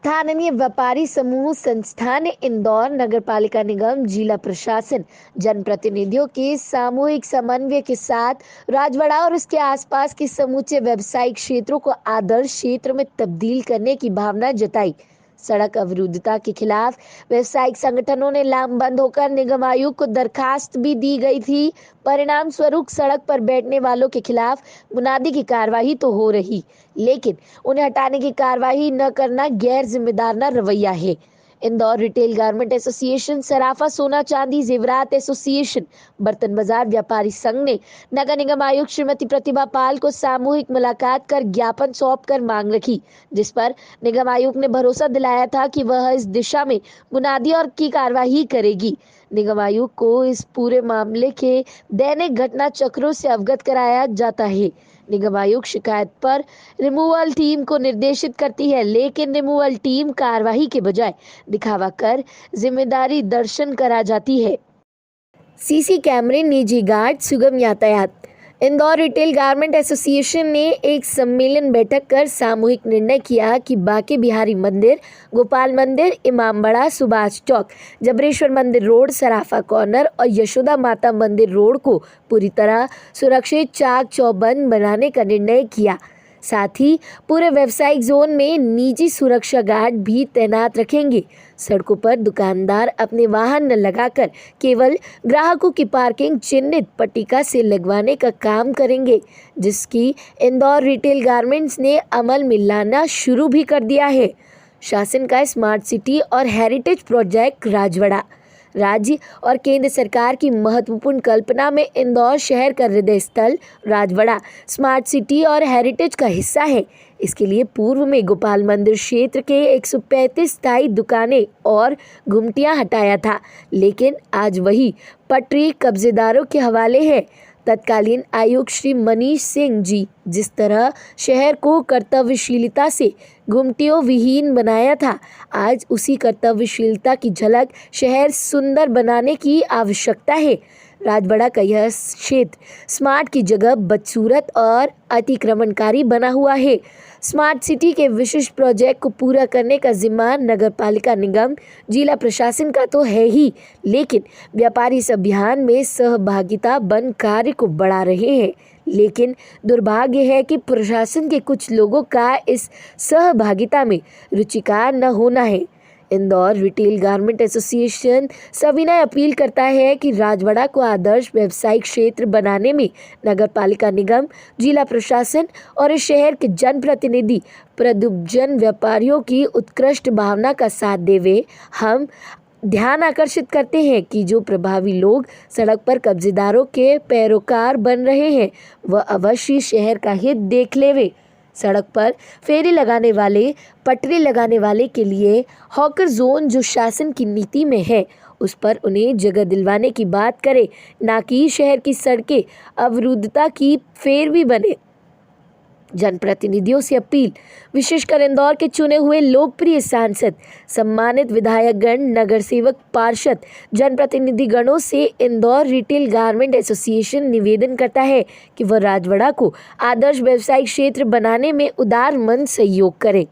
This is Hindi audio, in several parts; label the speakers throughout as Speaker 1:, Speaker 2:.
Speaker 1: स्थानीय व्यापारी समूह संस्थान इंदौर, नगर पालिका निगम, जिला प्रशासन, जनप्रतिनिधियों के सामूहिक समन्वय के साथ राजवाड़ा और उसके आसपास के समूचे व्यावसायिक क्षेत्रों को आदर्श क्षेत्र में तब्दील करने की भावना जताई। सड़क अवरुद्धता के खिलाफ व्यावसायिक संगठनों ने लामबंद होकर निगम आयुक्त को दरखास्त भी दी गई थी। परिणाम स्वरूप सड़क पर बैठने वालों के खिलाफ मुनादी की कार्रवाई तो हो रही, लेकिन उन्हें हटाने की कार्रवाई न करना गैर जिम्मेदार रवैया है। इंदौर रिटेल गारमेंट एसोसिएशन, सराफा सोना चांदी जेवरात एसोसिएशन, बर्तन बाजार व्यापारी संघ ने नगर निगम आयुक्त श्रीमती प्रतिभा पाल को सामूहिक मुलाकात कर ज्ञापन सौंप कर मांग रखी, जिस पर निगम आयुक्त ने भरोसा दिलाया था कि वह इस दिशा में मुनादी और की कार्रवाई करेगी। निगम आयुक्त को इस पूरे मामले के दैनिक घटना चक्रों से अवगत कराया जाता है। निगम आयुक्त शिकायत पर रिमूवल टीम को निर्देशित करती है, लेकिन रिमूवल टीम कार्रवाई के बजाय दिखावा कर जिम्मेदारी दर्शन करा जाती है। सीसी कैमरे, निजी गार्ड, सुगम यातायात। इंदौर रिटेल गारमेंट एसोसिएशन ने एक सम्मेलन बैठक कर सामूहिक निर्णय किया कि बांके बिहारी मंदिर, गोपाल मंदिर, इमामबाड़ा, सुभाष चौक, जबरेश्वर मंदिर रोड, सराफा कॉर्नर और यशोदा माता मंदिर रोड को पूरी तरह सुरक्षित चाक चौबंद बनाने का निर्णय किया। साथ ही पूरे व्यावसायिक जोन में निजी सुरक्षा गार्ड भी तैनात रखेंगे। सड़कों पर दुकानदार अपने वाहन न लगाकर केवल ग्राहकों की पार्किंग चिन्हित पट्टिका से लगवाने का काम करेंगे, जिसकी इंदौर रिटेल गारमेंट्स ने अमल में लाना शुरू भी कर दिया है। शासन का स्मार्ट सिटी और हेरिटेज प्रोजेक्ट राजवाड़ा राज्य और केंद्र सरकार की महत्वपूर्ण कल्पना में इंदौर शहर का हृदय स्थल राजवाड़ा स्मार्ट सिटी और हेरिटेज का हिस्सा है। इसके लिए पूर्व में गोपाल मंदिर क्षेत्र के 135 स्थायी दुकानें और घुमटियां हटाया था, लेकिन आज वही पटरी कब्जेदारों के हवाले है। तत्कालीन आयुक्त श्री मनीष सिंह जी जिस तरह शहर को कर्तव्यशीलता से घुमटियों विहीन बनाया था, आज उसी कर्तव्यशीलता की झलक शहर सुंदर बनाने की आवश्यकता है। राजवाड़ा का यह क्षेत्र स्मार्ट की जगह बदसूरत और अतिक्रमणकारी बना हुआ है। स्मार्ट सिटी के विशिष्ट प्रोजेक्ट को पूरा करने का जिम्मा नगर पालिका निगम, जिला प्रशासन का तो है ही, लेकिन व्यापारी इस अभियान में सहभागिता बन कार्य को बढ़ा रहे हैं। लेकिन दुर्भाग्य है कि प्रशासन के कुछ लोगों का इस सहभागिता में रुचिकार न होना है। इंदौर रिटेल गारमेंट एसोसिएशन सविनय अपील करता है कि राजवाड़ा को आदर्श व्यावसायिक क्षेत्र बनाने में नगर पालिका निगम, जिला प्रशासन और इस शहर के जनप्रतिनिधि प्रबुद्ध व्यापारियों की उत्कृष्ट भावना का साथ देवे। हम ध्यान आकर्षित करते हैं कि जो प्रभावी लोग सड़क पर कब्जेदारों के पैरोकार बन रहे हैं, वह अवश्य शहर का हित देख लेवे। सड़क पर फेरी लगाने वाले, पटरी लगाने वाले के लिए हॉकर जोन जो शासन की नीति में है, उस पर उन्हें जगह दिलवाने की बात करें, ना कि शहर की सड़कें अवरुद्धता की फेरवी बने। जनप्रतिनिधियों से अपील, विशेषकर इंदौर के चुने हुए लोकप्रिय सांसद, सम्मानित विधायकगण, नगर सेवक, पार्षद, जनप्रतिनिधि गणों से इंदौर रिटेल गारमेंट एसोसिएशन निवेदन करता है कि वह राजवाड़ा को आदर्श व्यावसायिक क्षेत्र बनाने में उदार मन सहयोग करे।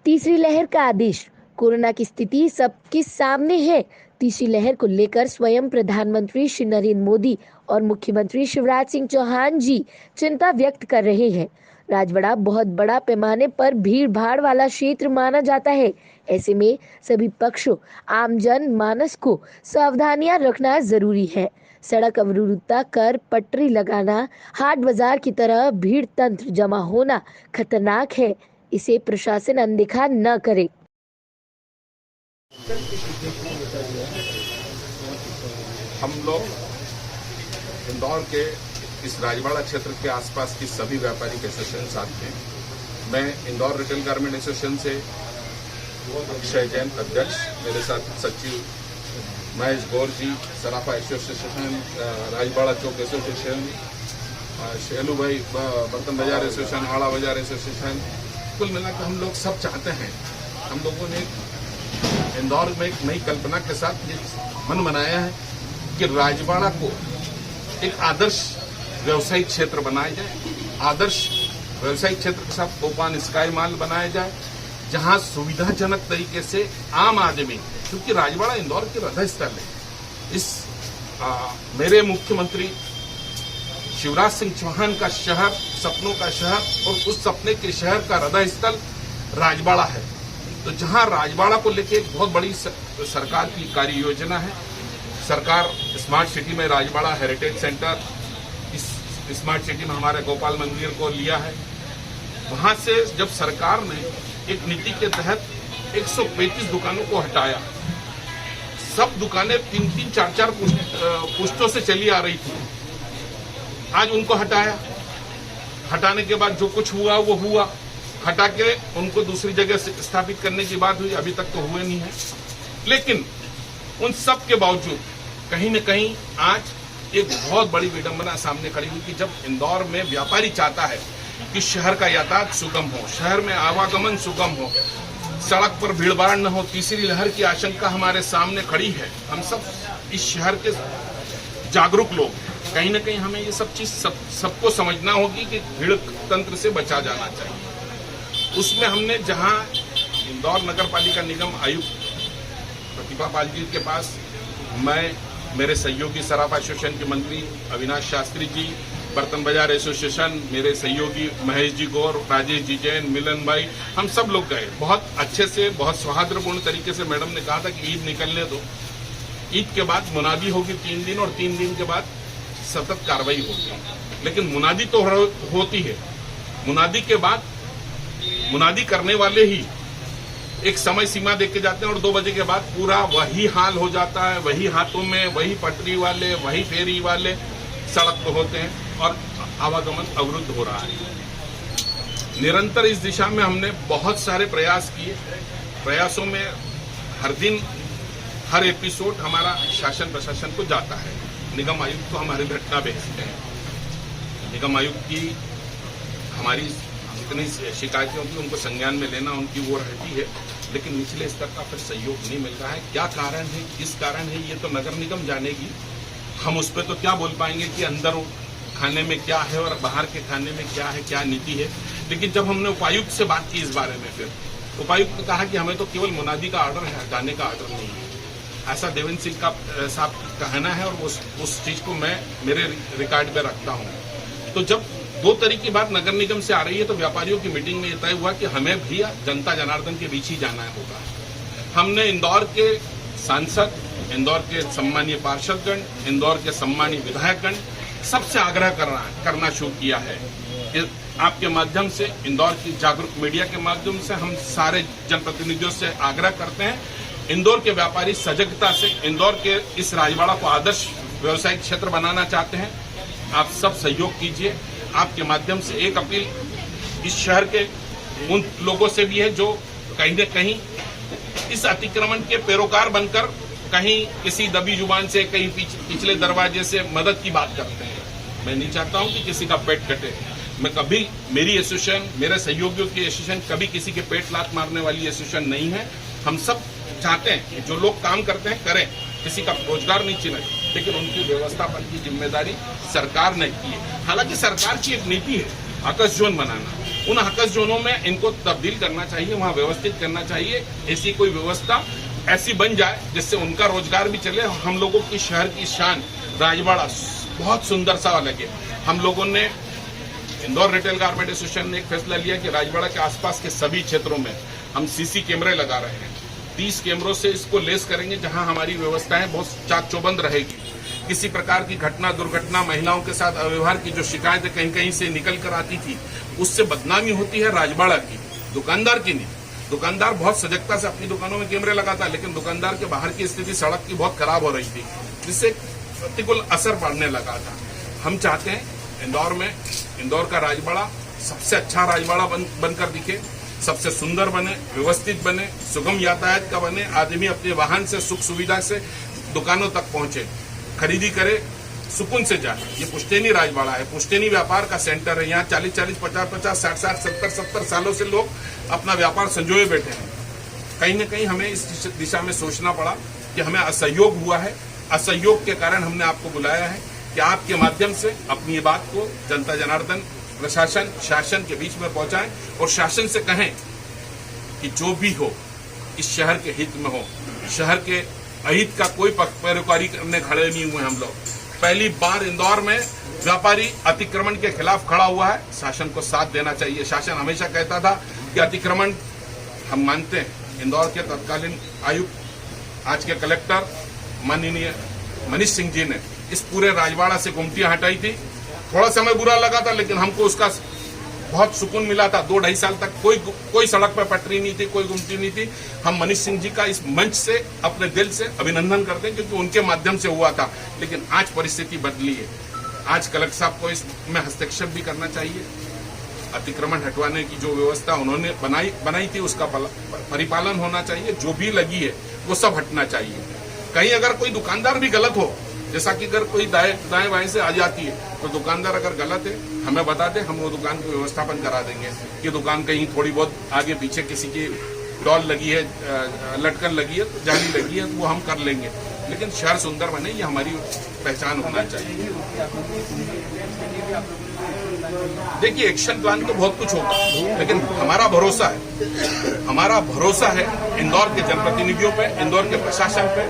Speaker 1: तीसरी लहर का आदेश, कोरोना की स्थिति सबके सामने है। तीसरी लहर को लेकर स्वयं प्रधानमंत्री श्री नरेंद्र मोदी और मुख्यमंत्री शिवराज सिंह चौहान जी चिंता व्यक्त कर रहे हैं। राजवाड़ा बहुत बड़ा पैमाने पर भीड़ भाड़ वाला क्षेत्र माना जाता है। ऐसे में सभी पक्षों, आम जन मानस को सावधानियां रखना जरूरी है। सड़क अवरुद्धता कर पटरी लगाना, हाट बाजार की तरह भीड़ तंत्र जमा होना खतरनाक है। इसे प्रशासन अनदेखा न करे।
Speaker 2: हम लोग इंदौर के इस राजवाड़ा क्षेत्र के आसपास की सभी व्यापारिक एसोसिएशन साथ हैं। मैं इंदौर रिटेल गारमेंट एसोसिएशन से अक्षय जैन अध्यक्ष, मेरे साथ सचिव महेश गौर जी, सराफा एसोसिएशन, राजवाड़ा चौक एसोसिएशन, शेलू भाई बर्तन बाजार एसोसिएशन, आड़ा बाजार एसोसिएशन, कुल मिलाकर हम लोग सब चाहते हैं। हम लोगों ने इंदौर में एक नई कल्पना के साथ ये मन बनाया है कि राजवाड़ा को एक आदर्श व्यवसायिक क्षेत्र बनाया जाए। आदर्श व्यवसायिक क्षेत्र के साथ ओपन स्काई मॉल बनाया जाए जहां सुविधाजनक तरीके से आम आदमी, क्योंकि राजवाड़ा इंदौर के हृदय स्थल है, इस मेरे मुख्यमंत्री शिवराज सिंह चौहान का शहर, सपनों का शहर, और उस सपने के शहर का हृदय स्थल राजवाड़ा है। तो जहां राजवाड़ा को लेकर एक बहुत बड़ी सरकार की कार्य योजना है। सरकार स्मार्ट सिटी में राजवाड़ा हेरिटेज सेंटर, इस स्मार्ट सिटी में हमारे गोपाल मंदिर को लिया है। वहां से जब सरकार ने एक नीति के तहत 135 दुकानों को हटाया, सब दुकानें 3-3, 4-4 पुश्तों से चली आ रही थी, आज उनको हटाया। हटाने के बाद जो कुछ हुआ वो हुआ, हटा के उनको दूसरी जगह स्थापित करने की बात हुई, अभी तक तो हुए नहीं है। लेकिन उन सब के बावजूद कहीं न कहीं आज एक बहुत बड़ी विडंबना सामने खड़ी हुई कि जब इंदौर में व्यापारी चाहता है कि शहर का यातायात सुगम हो, शहर में आवागमन सुगम हो, सड़क पर भीड़भाड़ न हो, तीसरी लहर की आशंका हमारे सामने खड़ी है। हम सब इस शहर के जागरूक लोग, कहीं न कहीं हमें ये सब चीज सबको समझना होगी कि भीड़ तंत्र से बचा जाना चाहिए। उसमें हमने जहां इंदौर नगर पालिका निगम आयुक्त प्रतिभा पाल जी के पास, मैं, मेरे सहयोगी सराफा एसोसिएशन के मंत्री अविनाश शास्त्री जी, बर्तन बाजार एसोसिएशन, मेरे सहयोगी महेश जी गौर, राजेश जी जैन, मिलन भाई, हम सब लोग गए। बहुत अच्छे से, बहुत सौहार्दपूर्ण तरीके से मैडम ने कहा था कि ईद निकलने दो, ईद के बाद मुनादी होगी 3 दिन, और 3 दिन के बाद सतत कार्रवाई होगी। लेकिन मुनादी तो होती है, मुनादी के बाद मुनादी करने वाले ही एक समय सीमा देके जाते हैं, और 2 बजे के बाद पूरा वही हाल हो जाता है। वही हाथों में, वही पटरी वाले, वही फेरी वाले सड़क पे होते हैं और आवागमन अवरुद्ध हो रहा है। निरंतर इस दिशा में हमने बहुत सारे प्रयास किए। प्रयासों में हर दिन, हर एपिसोड हमारा शासन प्रशासन को जाता है। निगम आयुक्त को हमारी घटना भेजते हैं। निगम आयुक्त की हमारी जितनी शिकायतें होती हैं उनको संज्ञान में लेना उनकी वो रहती है, लेकिन निचले स्तर का फिर सहयोग नहीं मिल रहा है। क्या कारण है, किस कारण है, ये तो नगर निगम जानेगी। हम उस पर तो क्या बोल पाएंगे कि अंदर खाने में क्या है और बाहर के खाने में क्या है, क्या नीति है। लेकिन जब हमने उपायुक्त से बात की इस बारे में, फिर उपायुक्त ने कहा कि हमें तो केवल मुनादी का ऑर्डर है, हटाने का ऑर्डर नहीं है। ऐसा देवेंद्र सिंह का साहब कहना है, और उस चीज को मैं मेरे रिकॉर्ड में रखता हूँ। तो जब 2 तारीख की बात नगर निगम से आ रही है, तो व्यापारियों की मीटिंग में ये तय हुआ कि हमें भी जनता जनार्दन के बीच ही जाना होगा। हमने इंदौर के सांसद, इंदौर के सम्मानीय पार्षदगण, इंदौर के सम्मानीय विधायकगण सबसे आग्रह करना शुरू किया है कि आपके माध्यम से, इंदौर की जागरूक मीडिया के माध्यम से हम सारे जनप्रतिनिधियों से आग्रह करते हैं, इंदौर के व्यापारी सजगता से इंदौर के इस राजवाड़ा को आदर्श व्यवसायिक क्षेत्र बनाना चाहते हैं। आप सब सहयोग कीजिए। आपके माध्यम से एक अपील इस शहर के उन लोगों से भी है जो कहीं न कहीं इस अतिक्रमण के पैरोकार बनकर कहीं किसी दबी जुबान से, कहीं पिछले दरवाजे से मदद की बात करते हैं। मैं नहीं चाहता हूं कि किसी का पेट कटे। मैं कभी, मेरी एसोसिएशन, मेरे सहयोगियों की एसोसिएशन कभी किसी के पेट लात मारने वाली एसोसिएशन नहीं है। हम सब चाहते हैं कि जो लोग काम करते हैं करें, किसी का रोजगार नहीं छीने, लेकिन उनकी व्यवस्थापन की जिम्मेदारी सरकार ने की है। हालांकि सरकार की एक नीति है आकाश जोन बनाना, उन आकाश जोनों में इनको तब्दील करना चाहिए, वहां व्यवस्थित करना चाहिए। ऐसी कोई व्यवस्था ऐसी बन जाए जिससे उनका रोजगार भी चले, हम लोगों की शहर की शान राजवाड़ा बहुत सुंदर सा लगे। हम लोगों ने, इंदौर रिटेल गारमेंट एसोसिएशन ने एक फैसला लिया कि राजवाड़ा के आसपास के सभी क्षेत्रों में हम सीसी कैमरे लगा रहे हैं। 30 कैमरों से इसको लेस करेंगे, जहां हमारी व्यवस्थाएं बहुत चाक चौबंद रहेगी। किसी प्रकार की घटना, दुर्घटना, महिलाओं के साथ अव्यवहार की जो शिकायतें कहीं कहीं से निकल कर आती थी, उससे बदनामी होती है राजवाड़ा की, दुकानदार की नहीं। दुकानदार बहुत सजगता से अपनी दुकानों में कैमरे लगाता है, लेकिन दुकानदार के बाहर की स्थिति सड़क की बहुत खराब हो रही थी, जिससे प्रतिकूल असर पड़ने लगा था। हम चाहते हैं इंदौर में, इंदौर का राजवाड़ा सबसे अच्छा राजवाड़ा बनकर दिखे, सबसे सुंदर बने, व्यवस्थित बने, सुगम यातायात का बने, आदमी अपने वाहन से सुख सुविधा से दुकानों तक पहुंचे, खरीदी करे, सुकून से जाए। ये पुश्तैनी राजवाड़ा है, पुश्तैनी व्यापार का सेंटर है। यहाँ 40-40, 50-50, 60-60, 70-70 सालों से लोग अपना व्यापार संजोए बैठे हैं। कहीं न कहीं हमें इस दिशा में सोचना पड़ा कि हमें असहयोग हुआ है। असहयोग के कारण हमने आपको बुलाया है कि आपके माध्यम से अपनी ये बात को जनता जनार्दन, प्रशासन, शासन के बीच में पहुंचाएं और शासन से कहें कि जो भी हो इस शहर के हित में हो, शहर के अहित का कोई पैरोकारी करने खड़े नहीं हुए हम लोग। पहली बार इंदौर में व्यापारी अतिक्रमण के खिलाफ खड़ा हुआ है, शासन को साथ देना चाहिए। शासन हमेशा कहता था कि अतिक्रमण हम मानते हैं। इंदौर के तत्कालीन आयुक्त, आज के कलेक्टर माननीय मनीष सिंह जी ने इस पूरे राजवाड़ा से गुमटियां हटाई थी। थोड़ा समय बुरा लगा था, लेकिन हमको उसका बहुत सुकून मिला था। 2-2.5 साल तक कोई सड़क पर पटरी नहीं थी, कोई गुमटी नहीं थी। हम मनीष सिंह जी का इस मंच से अपने दिल से अभिनंदन करते हैं, क्योंकि उनके माध्यम से हुआ था। लेकिन आज परिस्थिति बदली है। आज कलेक्टर साहब को इसमें हस्तक्षेप भी करना चाहिए। अतिक्रमण हटवाने की जो व्यवस्था उन्होंने बनाई थी, उसका परिपालन होना चाहिए। जो भी लगी है वो सब हटना चाहिए। कहीं अगर कोई दुकानदार भी गलत हो, जैसा कि अगर कोई दाएं बाएं से आ जाती है, तो दुकानदार अगर गलत है हमें बता दे, हम वो दुकान को व्यवस्थापन करा देंगे कि दुकान कहीं थोड़ी बहुत आगे पीछे किसी की डॉल लगी है, लटकन लगी है, तो जाली लगी है, तो वो हम कर लेंगे। लेकिन शहर सुंदर बने, ये हमारी पहचान होना चाहिए। देखिए, एक्शन प्लान तो बहुत कुछ होगा, लेकिन हमारा भरोसा है इंदौर के जनप्रतिनिधियों पे, इंदौर के प्रशासन पे,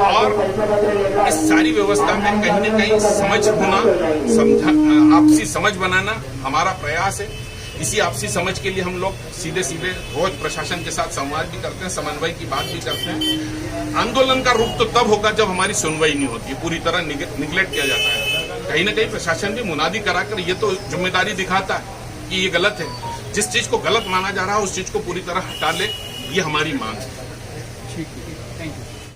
Speaker 2: और इस सारी व्यवस्था में कहीं न कहीं समझ होना, आपसी समझ बनाना हमारा प्रयास है। इसी आपसी समझ के लिए हम लोग सीधे रोज प्रशासन के साथ संवाद भी करते हैं, समन्वय की बात भी करते हैं। आंदोलन का रूप तो तब होगा जब हमारी सुनवाई नहीं होती, पूरी तरह निगलेक्ट किया जाता है। कहीं न कहीं प्रशासन भी मुनादी कराकर ये तो जिम्मेदारी दिखाता है कि ये गलत है। जिस चीज को गलत माना जा रहा है उस चीज को पूरी तरह हटा ले, ये हमारी मांग है।